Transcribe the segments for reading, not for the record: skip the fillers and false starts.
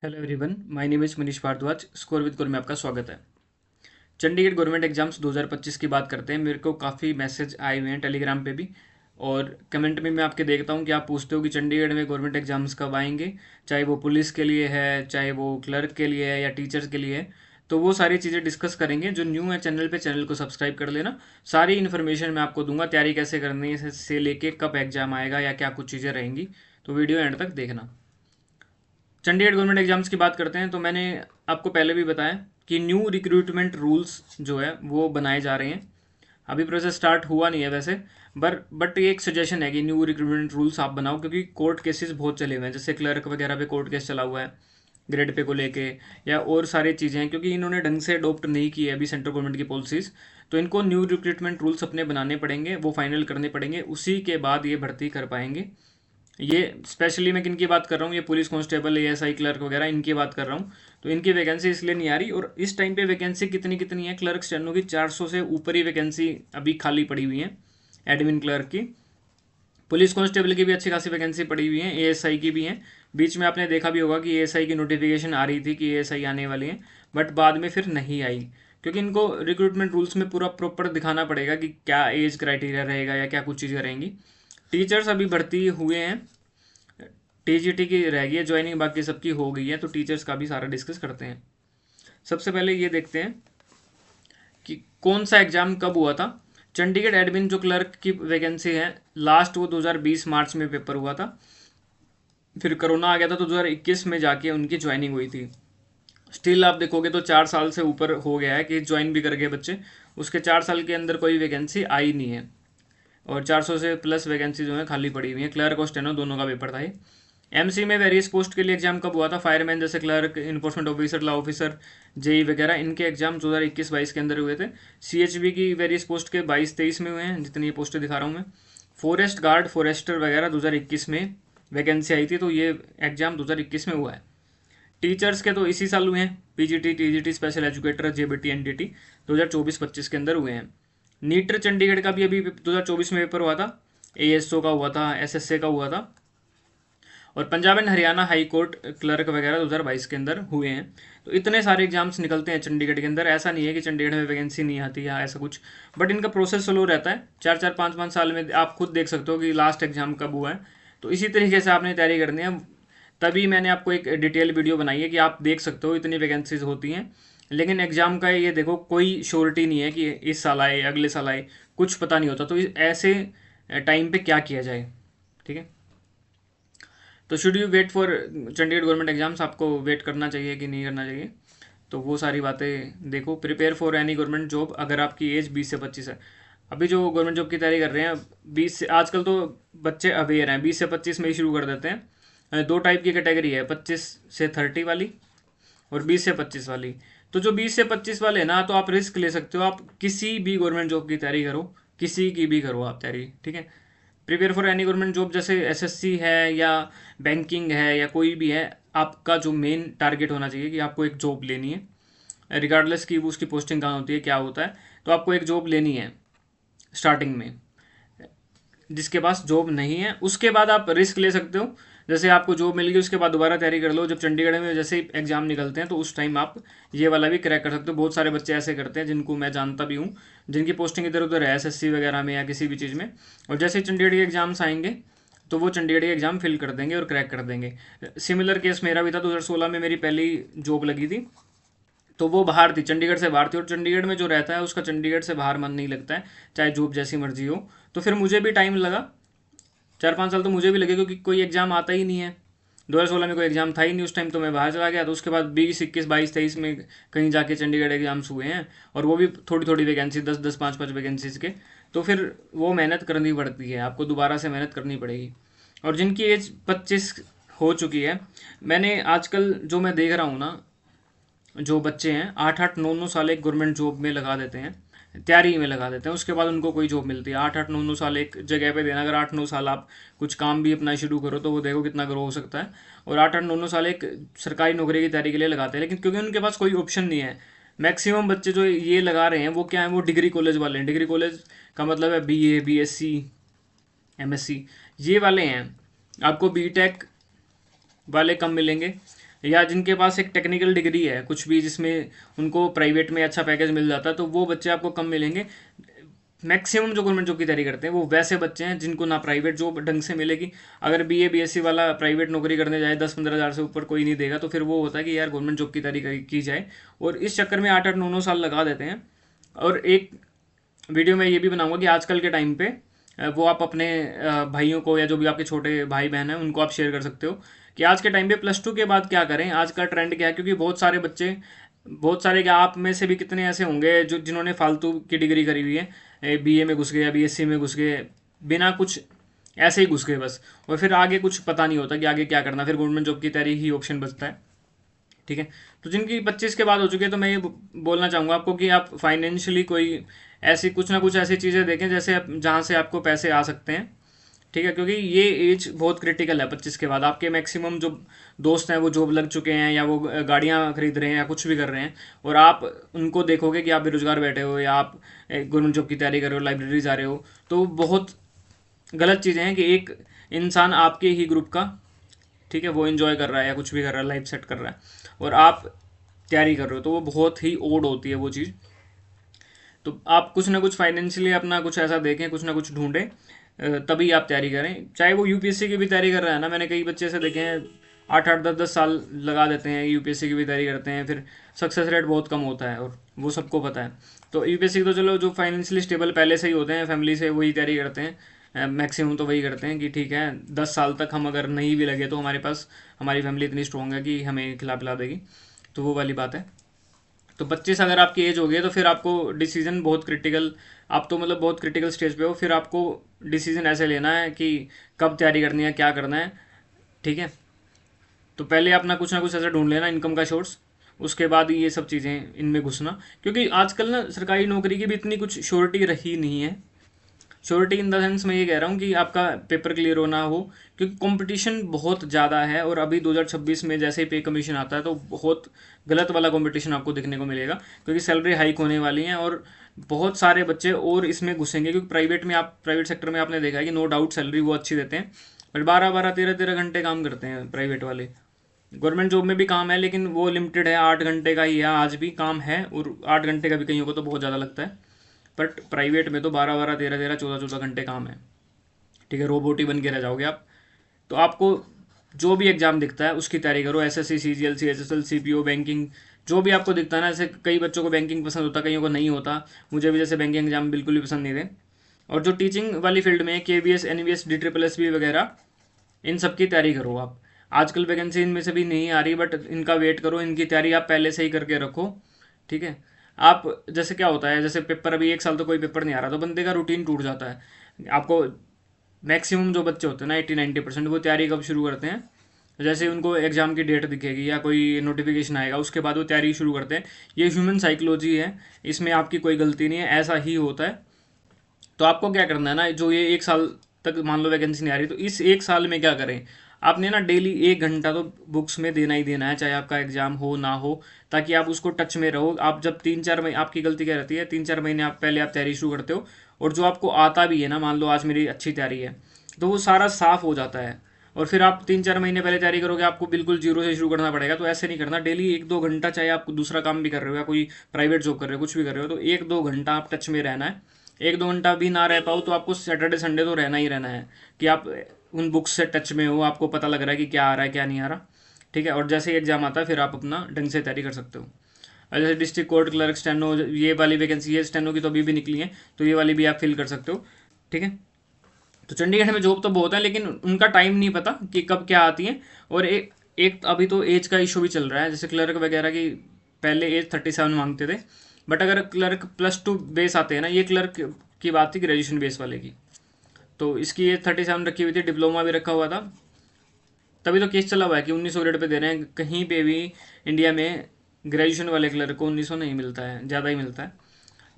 Hello everyone, my name is Manish Bhardwaj. Score with गुर में आपका स्वागत है। चंडीगढ़ गवर्नमेंट एग्जाम्स 2025 की बात करते हैं। मेरे को काफ़ी मैसेज आए हुए हैं टेलीग्राम पे भी, और कमेंट में मैं आपके देखता हूँ कि आप पूछते हो कि चंडीगढ़ में गवर्नमेंट एग्जाम्स कब आएंगे, चाहे वो पुलिस के लिए है, चाहे वो क्लर्क के लिए है या टीचर्स के लिए है। तो वो सारी चीज़ें डिस्कस करेंगे। जो न्यू है चैनल पे, चैनल को सब्सक्राइब कर लेना। सारी इन्फॉर्मेशन मैं आपको दूंगा, तैयारी कैसे करनी है से लेके कब एग्जाम आएगा या क्या कुछ चीज़ें रहेंगी। तो वीडियो एंड तक देखना। चंडीगढ़ गवर्नमेंट एग्जाम्स की बात करते हैं तो मैंने आपको पहले भी बताया कि न्यू रिक्रूटमेंट रूल्स जो है वो बनाए जा रहे हैं। अभी प्रोसेस स्टार्ट हुआ नहीं है वैसे, बट ये एक सजेशन है कि न्यू रिक्रूटमेंट रूल्स आप बनाओ, क्योंकि कोर्ट केसेस बहुत चले हुए हैं। जैसे क्लर्क वगैरह पे कोर्ट केस चला हुआ है ग्रेड पे को लेके, या और सारी चीज़ें हैं, क्योंकि इन्होंने ढंग से अडोप्ट नहीं की है अभी सेंट्रल गवर्नमेंट की पॉलिसीज़। तो इनको न्यू रिक्रूटमेंट रूल्स अपने बनाने पड़ेंगे, वो फाइनल करने पड़ेंगे, उसी के बाद ये भर्ती कर पाएंगे। ये स्पेशली मैं किन की बात कर रहा हूँ, ये पुलिस कांस्टेबल, एएसआई, क्लर्क वगैरह, इनकी बात कर रहा हूँ। तो इनकी वैकेंसी इसलिए नहीं आ रही। और इस टाइम पे वैकेंसी कितनी कितनी है, क्लर्क स्टेनो की 400 से ऊपर ही वैकेंसी अभी खाली पड़ी हुई है, एडमिन क्लर्क की। पुलिस कांस्टेबल की भी अच्छी खासी वैकेंसी पड़ी हुई है, एएसआई की भी है। बीच में आपने देखा भी होगा कि एएसआई की नोटिफिकेशन आ रही थी कि एएसआई आने वाली है, बट बाद में फिर नहीं आई, क्योंकि इनको रिक्रूटमेंट रूल्स में पूरा प्रॉपर दिखाना पड़ेगा कि क्या एज क्राइटेरिया रहेगा या क्या कुछ चीज़ें रहेंगी। टीचर्स अभी भर्ती हुए हैं, टीजीटी की रह गई है ज्वाइनिंग, बाकी सबकी हो गई है। तो टीचर्स का भी सारा डिस्कस करते हैं। सबसे पहले ये देखते हैं कि कौन सा एग्जाम कब हुआ था। चंडीगढ़ एडमिन जो क्लर्क की वैकेंसी है, लास्ट वो 2020 मार्च में पेपर हुआ था। फिर कोरोना आ गया था तो 2021 में जाके उनकी ज्वाइनिंग हुई थी। स्टिल आप देखोगे तो 4 साल से ऊपर हो गया है कि ज्वाइन भी कर गए बच्चे। उसके 4 साल के अंदर कोई वैकेंसी आई नहीं है, और 400 से प्लस वैकेंसी जो है खाली पड़ी हुई है। क्लर्क और स्टेनो दोनों का पेपर था ये। एमसी में वेरियस पोस्ट के लिए एग्जाम कब हुआ था, फायरमैन जैसे clerk, enforcement officer, law officer, JE वगैरह, इनके एग्जाम 2021-22 के अंदर हुए थे। सीएचबी की वेरियस पोस्ट के 22-23 में हुए हैं, जितनी ये पोस्टें दिखा रहा हूँ मैं। फॉरेस्ट गार्ड, फॉरेस्टर वगैरह 2021 में वैकेंसी आई थी, तो ये एग्जाम 2021 में हुआ है। टीचर्स के तो इसी साल हुए हैं, PGT, TGT, special educator, JBT, NDT 2024-25 के अंदर हुए हैं। नीटर चंडीगढ़ का भी अभी 2024 में पेपर हुआ था, एएसओ का हुआ था, एसएसए का हुआ था। और Punjab and Haryana high court clerk वगैरह 2022 के अंदर हुए हैं। तो इतने सारे एग्जाम्स निकलते हैं चंडीगढ़ के अंदर। ऐसा नहीं है कि चंडीगढ़ में वैकेंसी नहीं आती या ऐसा कुछ, बट इनका प्रोसेस स्लो रहता है। 4-4 5-5 साल में आप खुद देख सकते हो कि लास्ट एग्जाम कब हुआ है। तो इसी तरीके से आपने तैयारी करनी है। तभी मैंने आपको एक डिटेल वीडियो बनाई है कि आप देख सकते हो इतनी वैकेंसीज होती हैं। लेकिन एग्जाम का ये देखो, कोई श्योरिटी नहीं है कि इस साल आए, अगले साल आए, कुछ पता नहीं होता। तो ऐसे टाइम पे क्या किया जाए, ठीक है। तो should you wait for Chandigarh government exams, आपको वेट करना चाहिए कि नहीं करना चाहिए। तो वो सारी बातें देखो। Prepare for any government job, अगर आपकी एज 20 से 25 है। अभी जो गवर्नमेंट जॉब की तैयारी कर रहे हैं, 20 से, आजकल तो बच्चे अवेयर हैं, 20 से 25 में ही शुरू कर देते हैं। दो टाइप की कैटेगरी है, 25 से 30 वाली और 20 से 25 वाली। तो जो 20 से 25 वाले हैं ना, तो आप रिस्क ले सकते हो, आप किसी भी गवर्नमेंट जॉब की तैयारी करो, किसी की भी करो आप तैयारी, ठीक है। Prepare for any government job, जैसे एसएससी है या बैंकिंग है या कोई भी है, आपका जो मेन टारगेट होना चाहिए कि आपको एक जॉब लेनी है, रिगार्डलेस की उसकी पोस्टिंग कहाँ होती है, क्या होता है। तो आपको एक जॉब लेनी है स्टार्टिंग में। जिसके पास जॉब नहीं है, उसके बाद आप रिस्क ले सकते हो। जैसे आपको जॉब मिल गई, उसके बाद दोबारा तैयारी कर लो। जब चंडीगढ़ में जैसे एग्जाम निकलते हैं तो उस टाइम आप ये वाला भी क्रैक कर सकते हो। बहुत सारे बच्चे ऐसे करते हैं, जिनको मैं जानता भी हूँ, जिनकी पोस्टिंग इधर उधर है, एसएससी वगैरह में या किसी भी चीज़ में, और जैसे ही चंडीगढ़ के एग्जाम्स आएंगे तो वो चंडीगढ़ के एग्जाम फिल कर देंगे और क्रैक कर देंगे। सिमिलर केस मेरा भी था, 2016 में मेरी पहली जॉब लगी थी। तो वो बाहर थी, चंडीगढ़ से बाहर थी, और चंडीगढ़ में जो रहता है उसका चंडीगढ़ से बाहर मन नहीं लगता है, चाहे जॉब जैसी मर्जी हो। तो फिर मुझे भी टाइम लगा, 4-5 साल तो मुझे भी लगे, क्योंकि कोई एग्जाम आता ही नहीं है। 2016 में कोई एग्जाम था ही नहीं उस टाइम, तो मैं बाहर चला गया। तो उसके बाद 20, 21, 22, 23 में कहीं जाके चंडीगढ़ एग्जाम्स हुए हैं, और वो भी थोड़ी थोड़ी वैकेंसी, 10-10, 5-5 वैकेंसीज के। तो फिर वो मेहनत करनी पड़ती है, आपको दोबारा से मेहनत करनी पड़ेगी। और जिनकी एज 25 हो चुकी है, मैंने आजकल जो मैं देख रहा हूँ ना, जो बच्चे हैं 8-8, 9-9 साल एक गवर्नमेंट जॉब में लगा देते हैं, तैयारी में लगा देते हैं, उसके बाद उनको कोई जॉब मिलती है। 8-8, 9-9 साल एक जगह पे देना, अगर 8-9 साल आप कुछ काम भी अपना शुरू करो तो वो देखो कितना ग्रो हो सकता है। और 8-8, 9-9 साल एक सरकारी नौकरी की तैयारी के लिए लगाते हैं, लेकिन क्योंकि उनके पास कोई ऑप्शन नहीं है। मैक्सिमम बच्चे जो ये लगा रहे हैं वो क्या है, वो डिग्री कॉलेज वाले हैं। डिग्री कॉलेज का मतलब है बीए, बीएससी, एमएससी, ये वाले हैं। आपको बीटेक वाले कम मिलेंगे, या जिनके पास एक टेक्निकल डिग्री है कुछ भी, जिसमें उनको प्राइवेट में अच्छा पैकेज मिल जाता है, तो वो बच्चे आपको कम मिलेंगे। मैक्सिमम जो गवर्नमेंट जॉब की तैयारी करते हैं वो वैसे बच्चे हैं जिनको ना प्राइवेट जॉब ढंग से मिलेगी। अगर बीए बीएससी वाला प्राइवेट नौकरी करने जाए 10-15 हज़ार से ऊपर कोई नहीं देगा, तो फिर वो होता है कि यार गवर्नमेंट जॉब की तैयारी की जाए, और इस चक्कर में 8-8 9 9 साल लगा देते हैं। और एक वीडियो में ये भी बनाऊंगा कि आजकल के टाइम पे वो आप अपने भाइयों को या जो भी आपके छोटे भाई बहन हैं उनको आप शेयर कर सकते हो कि आज के टाइम पे +2 के बाद क्या करें, आज का ट्रेंड क्या है। क्योंकि बहुत सारे बच्चे, बहुत सारे क्या, आप में से भी कितने ऐसे होंगे जो जिन्होंने फालतू की डिग्री करी हुई है, बीए में घुस गए या बीएससी में घुस गए, बिना कुछ, ऐसे ही घुस गए बस, और फिर आगे कुछ पता नहीं होता कि आगे क्या करना, फिर गवर्नमेंट जॉब की तैयारी ही ऑप्शन बचता है। ठीक है, तो जिनकी 25 के बाद हो चुकी है, तो मैं ये बोलना चाहूँगा आपको कि आप फाइनेंशियली कोई ऐसी कुछ ना कुछ ऐसी चीज़ें देखें जैसे जहाँ से आपको पैसे आ सकते हैं। ठीक है, क्योंकि ये एज बहुत क्रिटिकल है 25 के बाद। आपके मैक्सिमम जो दोस्त हैं वो जॉब लग चुके हैं, या वो गाड़ियाँ खरीद रहे हैं, या कुछ भी कर रहे हैं, और आप उनको देखोगे कि आप बेरोजगार बैठे हो, या आप गवर्नमेंट जॉब की तैयारी कर रहे हो, लाइब्रेरी जा रहे हो, तो बहुत गलत चीज़ें हैं कि एक इंसान आपके ही ग्रुप का, ठीक है, वो इन्जॉय कर रहा है या कुछ भी कर रहा है, लाइफ सेट कर रहा है, और आप तैयारी कर रहे हो, तो वो बहुत ही ओड होती है वो चीज़। तो आप कुछ ना कुछ फाइनेंशियली अपना कुछ ऐसा देखें, कुछ ना कुछ ढूंढें, तभी आप तैयारी करें। चाहे वो यूपीएससी की भी तैयारी कर रहा है ना, मैंने कई बच्चे ऐसे देखे हैं 8-8 10 10 साल लगा देते हैं, यूपीएससी की भी तैयारी करते हैं, फिर सक्सेस रेट बहुत कम होता है, और वो सबको पता है। तो यूपीएससी की तो चलो जो फाइनेंशियली स्टेबल पहले से ही होते हैं फैमिली से, वही तैयारी करते हैं, मैक्सिमम तो वही करते हैं कि ठीक है 10 साल तक हम अगर नहीं भी लगे तो हमारे पास हमारी फैमिली इतनी स्ट्रॉन्ग है कि हमें खिला पिला देगी, तो वो वाली बात है। तो 25 अगर आपकी एज हो गई है तो फिर आपको डिसीजन बहुत क्रिटिकल, आप तो मतलब बहुत क्रिटिकल स्टेज पे हो, फिर आपको डिसीजन ऐसे लेना है कि कब तैयारी करनी है, क्या करना है। ठीक है, तो पहले अपना कुछ ना कुछ ऐसा ढूंढ लेना इनकम का सोर्स, उसके बाद ये सब चीज़ें इनमें घुसना। क्योंकि आजकल ना सरकारी नौकरी की भी इतनी कुछ श्योरिटी रही नहीं है। श्योरिटी इन द सेंस मैं ये कह रहा हूँ कि आपका पेपर क्लियर होना हो, क्योंकि कंपटीशन बहुत ज़्यादा है, और अभी 2026 में जैसे ही पे कमीशन आता है तो बहुत गलत वाला कंपटीशन आपको देखने को मिलेगा, क्योंकि सैलरी हाइक होने वाली है, और बहुत सारे बच्चे और इसमें घुसेंगे। क्योंकि प्राइवेट में, आप प्राइवेट सेक्टर में आपने देखा है कि नो डाउट सैलरी वो अच्छी देते हैं, बट 12-12 13-13 घंटे काम करते हैं प्राइवेट वाले। गवर्नमेंट जॉब में भी काम है, लेकिन वो लिमिटेड है, 8 घंटे का ही है, आज भी काम है, और 8 घंटे का भी कहीं को तो बहुत ज़्यादा लगता है। बट प्राइवेट में तो 12-12 13-13 14-14 घंटे काम है। ठीक है, रोबोट ही बन के रह जाओगे आप। तो आपको जो भी एग्जाम दिखता है उसकी तैयारी करो, SSC CGL CHSL CPO banking, जो भी आपको दिखता है ना। ऐसे कई बच्चों को बैंकिंग पसंद होता है, कईयों को नहीं होता, मुझे भी जैसे बैंकिंग एग्जाम बिल्कुल भी पसंद नहीं थे। और जो टीचिंग वाली फील्ड में केवीएस एनवीएस DSSS वगैरह, इन सब की तैयारी करो आप। आजकल वैकेंसी इनमें से भी नहीं आ रही, बट इनका वेट करो, इनकी तैयारी आप पहले से ही करके रखो। ठीक है, आप जैसे क्या होता है, जैसे पेपर अभी 1 साल तो कोई पेपर नहीं आ रहा, तो बंदे का रूटीन टूट जाता है। आपको मैक्सिमम जो बच्चे होते हैं ना 80-90% वो तैयारी कब शुरू करते हैं, जैसे उनको एग्जाम की डेट दिखेगी या कोई नोटिफिकेशन आएगा उसके बाद वो तैयारी शुरू करते हैं। ये ह्यूमन साइकोलॉजी है, इसमें आपकी कोई गलती नहीं है, ऐसा ही होता है। तो आपको क्या करना है ना, जो ये 1 साल तक मान लो वैकेंसी नहीं आ रही, तो इस 1 साल में क्या करें, आपने ना डेली 1 घंटा तो बुक्स में देना ही देना है, चाहे आपका एग्जाम हो ना हो, ताकि आप उसको टच में रहो। आप जब 3-4 महीने, आपकी गलती क्या रहती है, 3-4 महीने आप पहले आप तैयारी शुरू करते हो, और जो आपको आता भी है ना, मान लो आज मेरी अच्छी तैयारी है, तो वो सारा साफ हो जाता है। और फिर आप 3-4 महीने पहले तैयारी करोगे, आपको बिल्कुल जीरो से शुरू करना पड़ेगा। तो ऐसे नहीं करना, डेली 1-2 घंटा, चाहे आप दूसरा काम भी कर रहे हो या कोई प्राइवेट जॉब कर रहे हो, कुछ भी कर रहे हो, तो 1-2 घंटा आप टच में रहना है। 1-2 घंटा भी ना रह पाओ तो आपको सैटरडे संडे तो रहना ही रहना है, कि आप उन बुक्स से टच में हो, आपको पता लग रहा है कि क्या आ रहा है क्या नहीं आ रहा। ठीक है, और जैसे ही एग्जाम आता है फिर आप अपना ढंग से तैयारी कर सकते हो। और जैसे डिस्ट्रिक्ट कोर्ट क्लर्क स्टेनो, ये वाली वैकेंसी है, स्टेनो की तो अभी भी निकली है, तो ये वाली भी आप फिल कर सकते हो। ठीक है, तो चंडीगढ़ में जॉब तो बहुत है, लेकिन उनका टाइम नहीं पता कि कब क्या आती है। और एक अभी तो एज का इशू भी चल रहा है, जैसे क्लर्क वगैरह की पहले एज 37 मांगते थे, बट अगर क्लर्क +2 बेस आते हैं ना, ये क्लर्क की बात थी ग्रेजुएशन बेस वाले की, तो इसकी एज 37 रखी हुई थी, डिप्लोमा भी रखा हुआ था। तभी तो केस चला हुआ है कि 1900 ग्रेड पे दे रहे हैं, कहीं पे भी इंडिया में ग्रेजुएशन वाले क्लर्क को 1900 नहीं मिलता है, ज़्यादा ही मिलता है।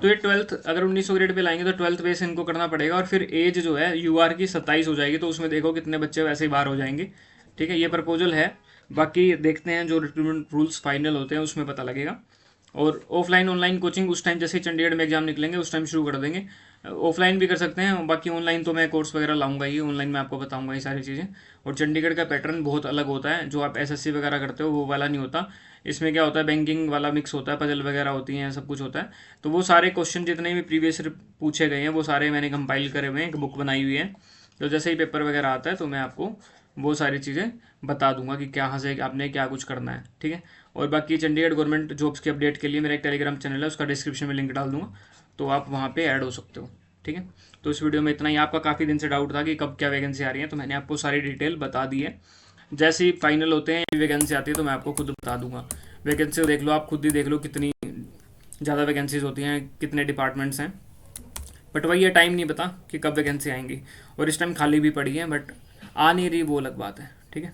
तो ये 12th अगर 1900 ग्रेड पे लाएंगे तो 12th बेस इनको करना पड़ेगा, और फिर एज जो है यूआर की 27 हो जाएगी, तो उसमें देखो कितने बच्चे वैसे ही बाहर हो जाएंगे। ठीक है, ये प्रपोजल है, बाकी देखते हैं जो रिक्रूटमेंट रूल्स फाइनल होते हैं उसमें पता लगेगा। और ऑफलाइन ऑनलाइन कोचिंग उस टाइम जैसे ही चंडीगढ़ में एग्जाम निकलेंगे उस टाइम शुरू कर देंगे। ऑफलाइन भी कर सकते हैं, बाकी ऑनलाइन तो मैं कोर्स वगैरह लाऊंगा ही, ऑनलाइन मैं आपको बताऊंगा ये सारी चीज़ें। और चंडीगढ़ का पैटर्न बहुत अलग होता है, जो आप एसएससी वगैरह करते हो वो वाला नहीं होता। इसमें क्या होता है, बैंकिंग वाला मिक्स होता है, पजल वगैरह होती हैं, सब कुछ होता है। तो वो सारे क्वेश्चन जितने भी प्रीवियस पूछे गए हैं वो सारे मैंने कंपाइल करे हुए हैं, एक बुक बनाई हुई है। तो जैसे ही पेपर वगैरह आता है तो मैं आपको वो सारी चीज़ें बता दूंगा कि क्या से आपने क्या कुछ करना है, ठीक है। और बाकी चंडीगढ़ गवर्नमेंट जॉब्स की अपडेट के लिए मेरा एक टेलीग्राम चैनल है, उसका डिस्क्रिप्शन में लिंक डाल दूंगा, तो आप वहाँ पे ऐड हो सकते हो, ठीक है। तो इस वीडियो में इतना ही। आपका काफ़ी दिन से डाउट था कि कब क्या वैकेंसी आ रही है, तो मैंने आपको सारी डिटेल बता दी है। जैसे ही फाइनल होते हैं वैकेंसी आती है तो मैं आपको खुद बता दूंगा। वैकेंसी देख लो, आप खुद ही देख लो कितनी ज़्यादा वैकेंसीज होती हैं, कितने डिपार्टमेंट्स हैं। बट वही है, टाइम नहीं पता कि कब वैकेंसी आएंगी, और इस टाइम खाली भी पड़ी है, बट आ नहीं रही वो अलग बात है, ठीक है।